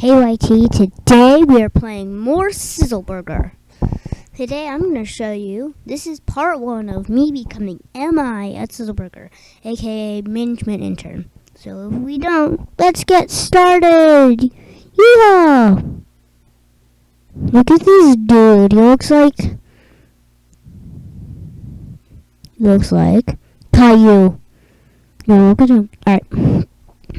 Hey YT, today we are playing more SizzleBurger. Today I'm going to show you, this is part 1 of me becoming MI at SizzleBurger, aka management intern. So if we don't, let's get started! Yeah! Look at this dude, he looks like Caillou. Yeah, look at him. Alright.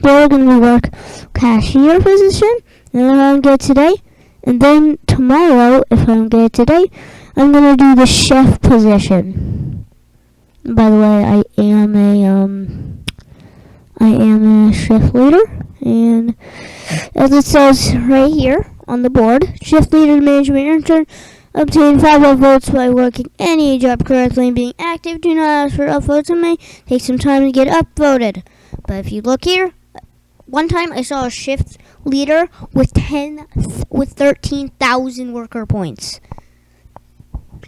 We're going to work cashier position, and if I don't get today, and then tomorrow, if I don't get it today, I'm going to do the chef position. By the way, I am a shift leader, and as it says right here on the board, shift leader management intern, obtain 5 upvotes by working any job correctly and being active. Do not ask for upvotes and may take some time to get upvoted. But if you look here, one time I saw a shift leader with 13,000 worker points.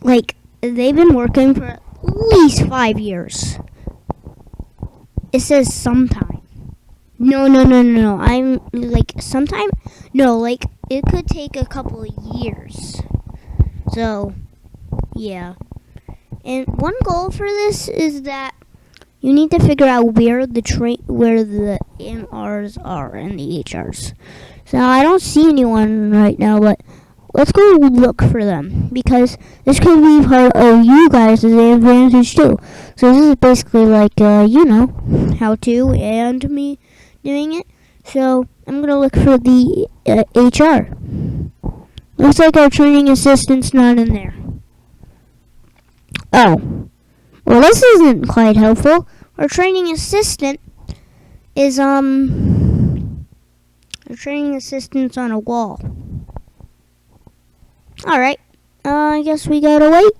Like, they've been working for at least 5 years. It says sometime. No. I'm like sometime. No, like it could take a couple of years. So, yeah. And one goal for this is that you need to figure out where the MRs are and the HRs. So I don't see anyone right now, but let's go look for them, because this could be part of you guys' advantage too. So this is basically like, how to and me doing it. So I'm going to look for the HR. Looks like our training assistant's not in there. Oh. Well, this isn't quite helpful. Our training assistant is, our training assistant's on a wall. Alright, I guess we gotta wait.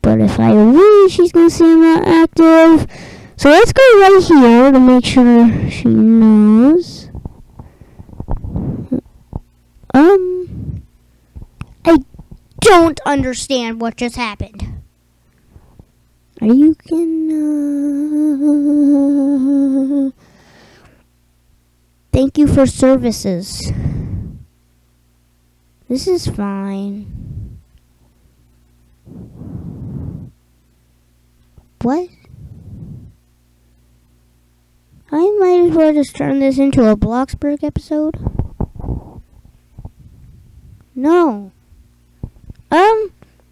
But if I wait, she's gonna see I'm not active. So let's go right here to make sure she knows. I don't understand what just happened. Are you gonna... Thank you for services. This is fine. What? I might as well just turn this into a Bloxburg episode. No.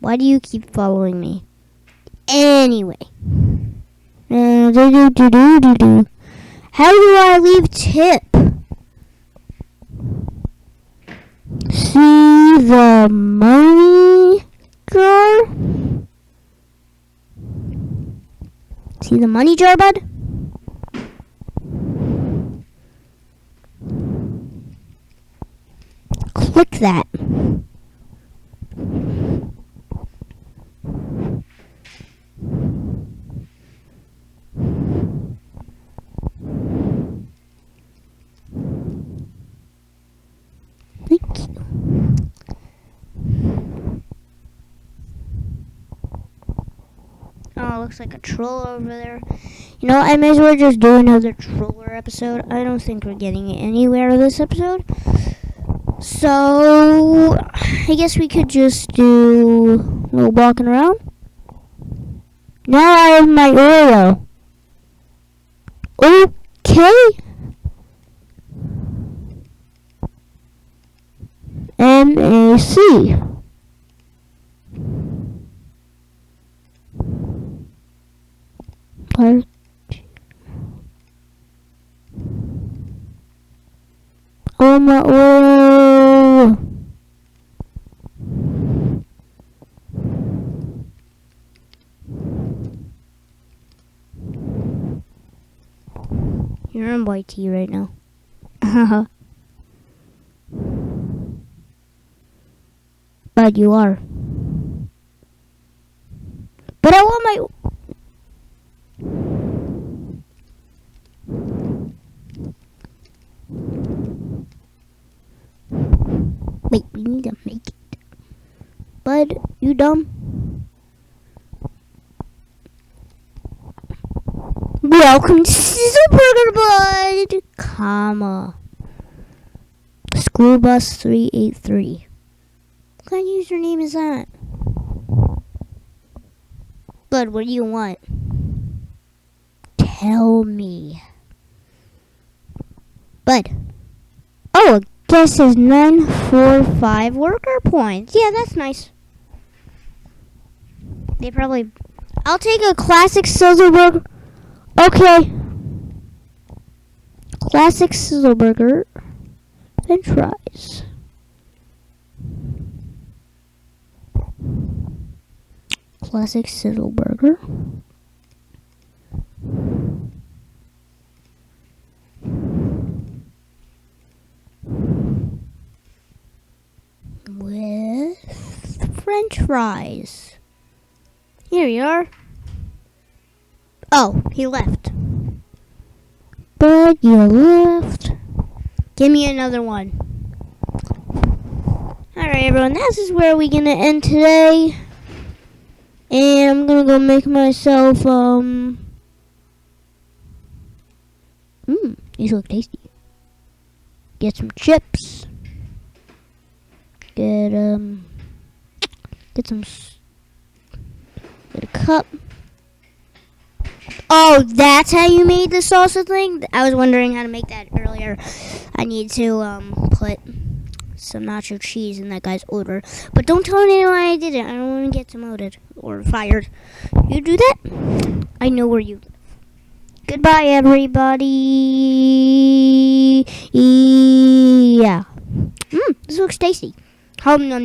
Why do you keep following me? Anyway. How do I leave tip? See the money jar? See the money jar, bud? Click that. Thank you. Oh, looks like a troll over there. You know, I may as well just do another troller episode. I don't think we're getting anywhere this episode. So, I guess we could just do a little walking around. Now I have my Oreo. Okay. MAC. Part. Oh my Oreo. You're on YT right now. But you are. But I want my... Wait, we need to make it. Bud, you dumb? Welcome to SizzleBurger, bud! Comma. Schoolbus383. What kind of username is that? Bud, what do you want? Tell me. Bud. Oh, guess is 945 worker points. Yeah, that's nice. They probably... I'll take a classic SizzleBurger. Okay. Classic SizzleBurger. French fries. Classic SizzleBurger. With French fries. Here you are. Oh, he left. But you left. Give me another one. Alright, everyone, this is where we're gonna end today. And I'm gonna go make myself, these look tasty. Get some chips. Get a cup. Oh, that's how you made the salsa thing? I was wondering how to make that earlier. I need to put some nacho cheese in that guy's order. But don't tell anyone I did it. I don't want to get demoted or fired. You do that? I know where you live. Goodbye, everybody. Yeah. This looks tasty. Nom nom nom.